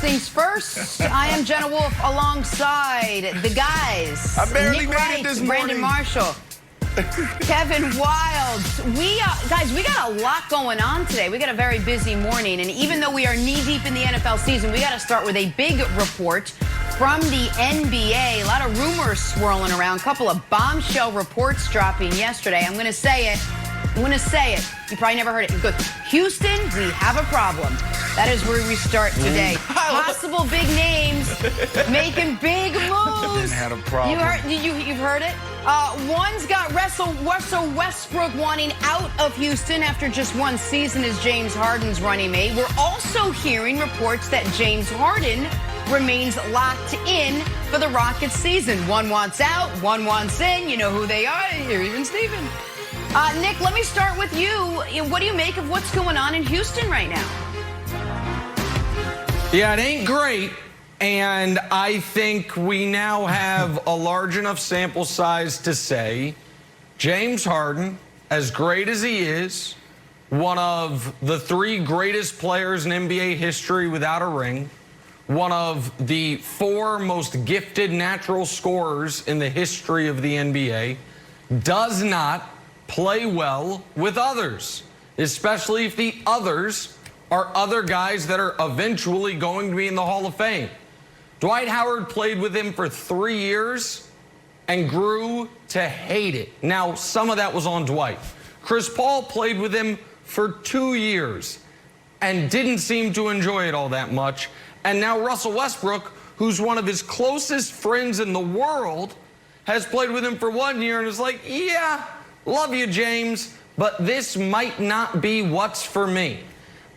things first, I am Jenna Wolf alongside the guys. I barely Nick made Wright, it this Brandon morning. Marshall, Kevin Wild. Guys, we got a lot going on today. We got a very busy morning, and even though we are knee-deep in the NFL season, we got to start with a big report from the NBA. A lot of rumors swirling around, a couple of bombshell reports dropping yesterday. I'm going to say it. You probably never heard it. Good. Houston, we have a problem. That is where we start today. Possible big names making big moves. Didn't have a problem. You've heard it. One's got Russell Westbrook wanting out of Houston after just one season as James Harden's running mate. We're also hearing reports that James Harden remains locked in for the Rockets season. One wants out, one wants in. You know who they are. You're even Steven. Nick, let me start with you. What do you make of what's going on in Houston right now? Yeah, it ain't great. And I think we now have a large enough sample size to say James Harden, as great as he is, one of the 3 greatest players in NBA history without a ring, one of the 4 most gifted natural scorers in the history of the NBA, does not play well with others, especially if the others are other guys that are eventually going to be in the Hall of Fame. Dwight Howard played with him for 3 years and grew to hate it. Now, some of that was on Dwight. Chris Paul played with him for 2 years and didn't seem to enjoy it all that much. And now Russell Westbrook, who's one of his closest friends in the world, has played with him for 1 year and is like, yeah, love you, James, but this might not be what's for me.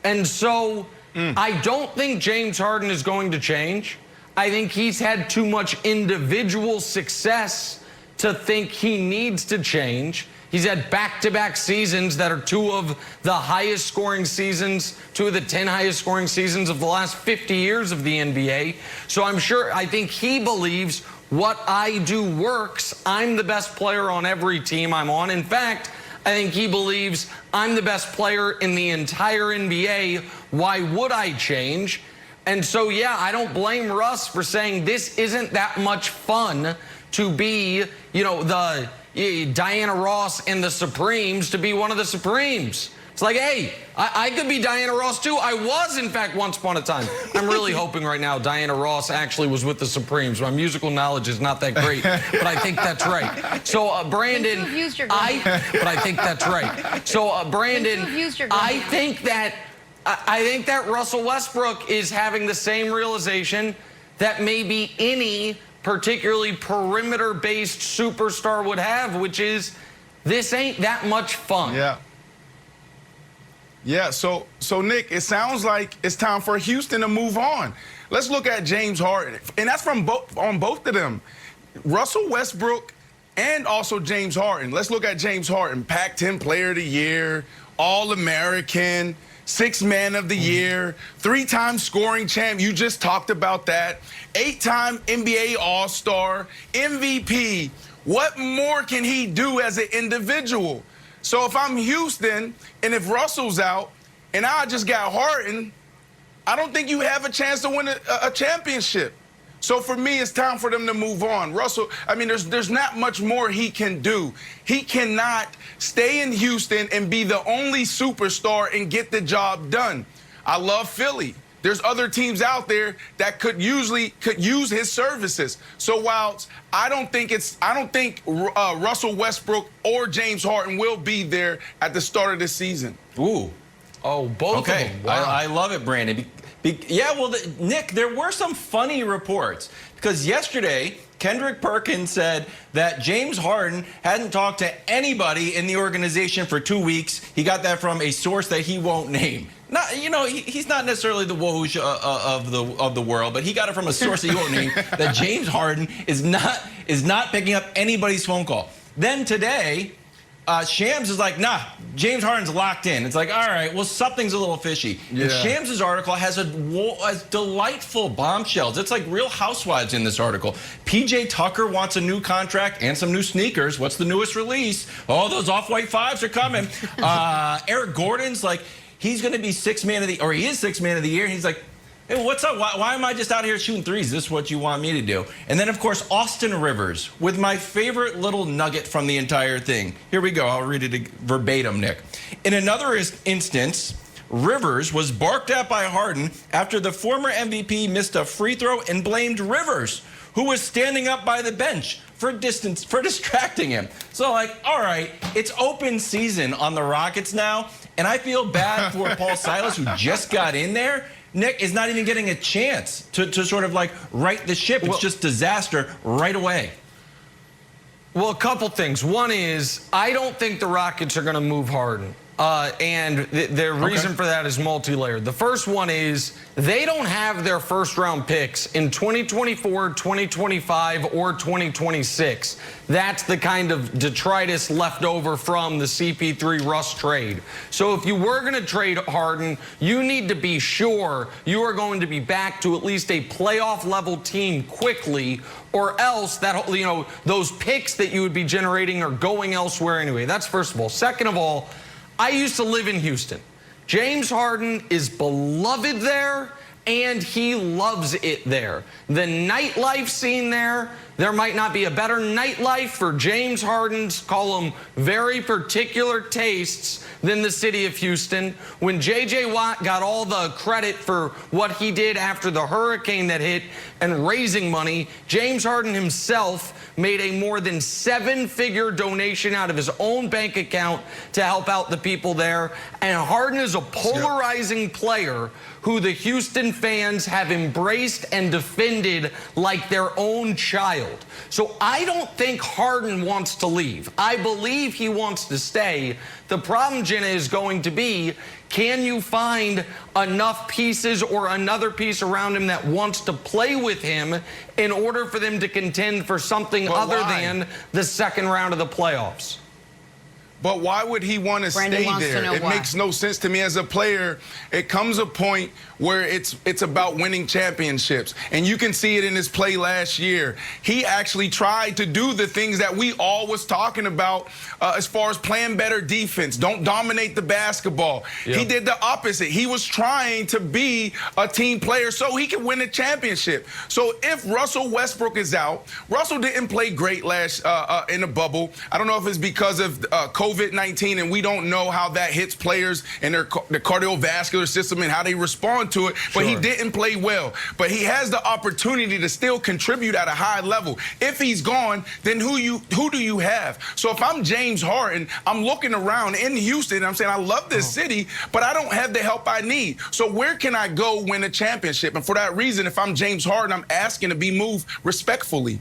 And so I don't think James Harden is going to change. I think he's had too much individual success to think he needs to change. He's had back-to-back seasons that are 2 of the highest scoring seasons, 2 of the 10 highest scoring seasons of the last 50 years of the NBA. So I think he believes what I do works. I'm the best player on every team I'm on. In fact, I think he believes I'm the best player in the entire NBA. Why would I change? And so, yeah, I don't blame Russ for saying this isn't that much fun to be, the Diana Ross and the Supremes, to be one of the Supremes. It's like, hey, I could be Diana Ross too. I was, in fact, once upon a time. I'm really hoping right now Diana Ross actually was with the Supremes. My musical knowledge is not that great, but I think that's right. So, Brandon, I think that's right. So, Brandon, I think that Russell Westbrook is having the same realization that maybe any particularly perimeter-based superstar would have, which is this ain't that much fun. Yeah, so Nick, it sounds like it's time for Houston to move on. Let's look at James Harden, and that's on both of them. Russell Westbrook and also James Harden. Let's look at James Harden, Pac-10 Player of the Year, All-American, 6th Man of the Year, 3-time scoring champ. You just talked about that. 8-time NBA All-Star, MVP. What more can he do as an individual? So if I'm Houston and if Russell's out and I just got Harden, I don't think you have a chance to win a championship. So for me, it's time for them to move on. Russell, I mean, there's not much more he can do. He cannot stay in Houston and be the only superstar and get the job done. I love Philly. There's other teams out there that could use his services. So while I don't think Russell Westbrook or James Harden will be there at the start of the season. Ooh. Oh, both of them. Wow. I love it, Brandon. Yeah, well, Nick, there were some funny reports because yesterday Kendrick Perkins said that James Harden hadn't talked to anybody in the organization for 2 weeks. He got that from a source that he won't name. Not, he's not necessarily the Woj of the world, but he got it from a source that he won't name. That James Harden is not picking up anybody's phone call. Then today, Shams is like, nah, James Harden's locked in. It's like, all right, well, something's a little fishy. Yeah. And Shams' article has a delightful bombshells. It's like Real Housewives in this article. PJ Tucker wants a new contract and some new sneakers. What's the newest release? Oh, those Off-White 5s are coming. Eric Gordon's like, he's going to be he is 6th Man of the year. And he's like, Hey, what's up? Why am I just out here shooting threes? Is this what you want me to do? And then, of course, Austin Rivers with my favorite little nugget from the entire thing. Here we go. I'll read it verbatim, Nick. In another instance, Rivers was barked at by Harden after the former MVP missed a free throw and blamed Rivers, who was standing up by the bench for distracting him. So, like, all right, it's open season on the Rockets now, and I feel bad for Paul Silas, who just got in there. Nick is not even getting a chance to sort of like right the ship. It's just disaster right away. Well, a couple things. One is, I don't think the Rockets are going to move Harden. And the reason for that is multi-layered. The first one is they don't have their first-round picks in 2024, 2025, or 2026. That's the kind of detritus left over from the CP3 Russ trade. So if you were going to trade Harden, you need to be sure you are going to be back to at least a playoff-level team quickly, or else that, you know, those picks that you would be generating are going elsewhere anyway. That's first of all. Second of all, I used to live in Houston. James Harden is beloved there, and he loves it there. The nightlife scene there might not be a better nightlife for James Harden's, call them very particular tastes, than the city of Houston. When J.J. Watt got all the credit for what he did after the hurricane that hit and raising money, James Harden himself made a more than 7-figure donation out of his own bank account to help out the people there. And Harden is a polarizing player who the Houston fans have embraced and defended like their own child. So I don't think Harden wants to leave. I believe he wants to stay. The problem, Jenna, is going to be, can you find enough pieces or another piece around him that wants to play with him in order for them to contend for something other than the second round of the playoffs? But why would he want to stay there? It makes no sense to me as a player. It comes a point where it's about winning championships. And you can see it in his play last year. He actually tried to do the things that we all was talking about as far as playing better defense. Don't dominate the basketball. Yep. He did the opposite. He was trying to be a team player so he could win a championship. So if Russell Westbrook is out, Russell didn't play great last in the bubble. I don't know if it's because of COVID-19, and we don't know how that hits players and their cardiovascular system and how they respond to it, but he didn't play well. But he has the opportunity to still contribute at a high level. If he's gone, then who do you have? So if I'm James Harden, I'm looking around in Houston, and I'm saying, I love this city, but I don't have the help I need. So where can I go win a championship? And for that reason, if I'm James Harden, I'm asking to be moved respectfully.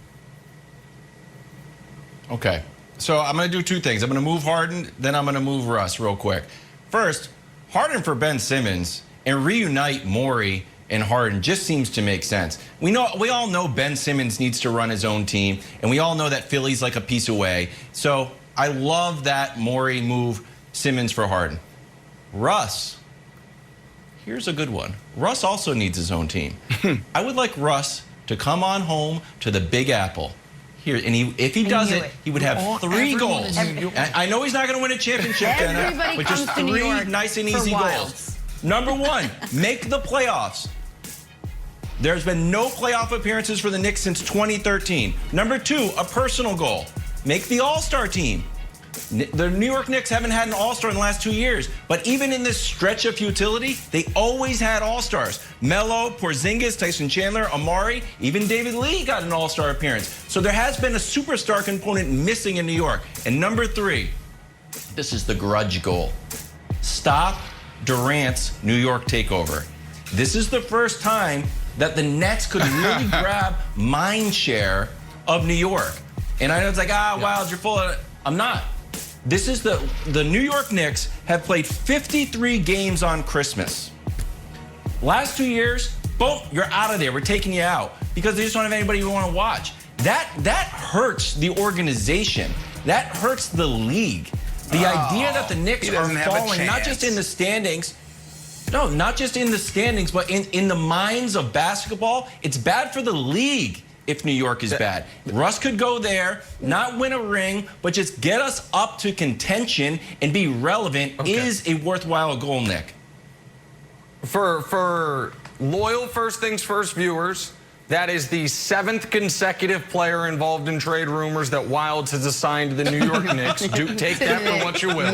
Okay. So I'm going to do two things. I'm going to move Harden, then I'm going to move Russ real quick. First, Harden for Ben Simmons and reunite Morey and Harden just seems to make sense. We all know Ben Simmons needs to run his own team, and we all know that Philly's like a piece away. So I love that Morey move Simmons for Harden. Russ, here's a good one. Russ also needs his own team. I would like Russ to come on home to the Big Apple. Here, and if he does it, he would have 3 goals. I know he's not going to win a championship, but just 3 nice and easy goals. Number 1, make the playoffs. There's been no playoff appearances for the Knicks since 2013. Number 2, a personal goal. Make the All-Star team. The New York Knicks haven't had an All-Star in the last 2 years, but even in this stretch of futility, they always had All-Stars. Melo, Porzingis, Tyson Chandler, Amari, even David Lee got an All-Star appearance. So there has been a superstar component missing in New York. And number 3, this is the grudge goal. Stop Durant's New York takeover. This is the first time that the Nets could really grab mind share of New York. And I know it's like, Wild, you're full of it. I'm not. This is the New York Knicks have played 53 games on Christmas. Last 2 years, boom, you're out of there. We're taking you out because they just don't have anybody you want to watch. That hurts the organization. That hurts the league. The idea that the Knicks are falling, not just in the standings, no, not just in the standings, but in the minds of basketball, it's bad for the league if New York is bad. Russ could go there, not win a ring, but just get us up to contention and be relevant is a worthwhile goal, Nick. For loyal First Things First viewers, that is the 7th consecutive player involved in trade rumors that Wildes has assigned to the New York Knicks. Do take that for what you will.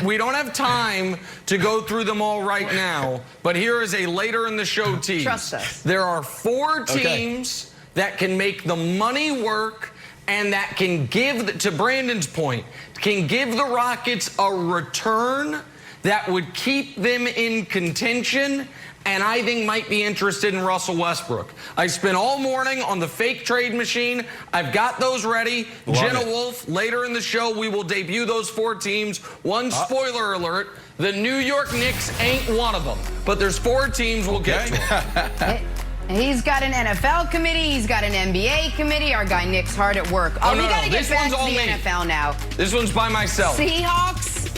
We don't have time to go through them all right now, but here is a later in the show tease. Trust us. There are 4 teams that can make the money work and that can give, to Brandon's point, can give the Rockets a return that would keep them in contention, and I think might be interested in Russell Westbrook. I spent all morning on the fake trade machine. I've got those ready. Jenna Wolf, later in the show, we will debut those 4 teams. One spoiler alert, the New York Knicks ain't one of them. But there's 4 teams, we'll get to them. He's got an NFL committee. He's got an NBA committee. Our guy Nick's hard at work. We got to get back to the NFL now. This one's by myself. Seahawks.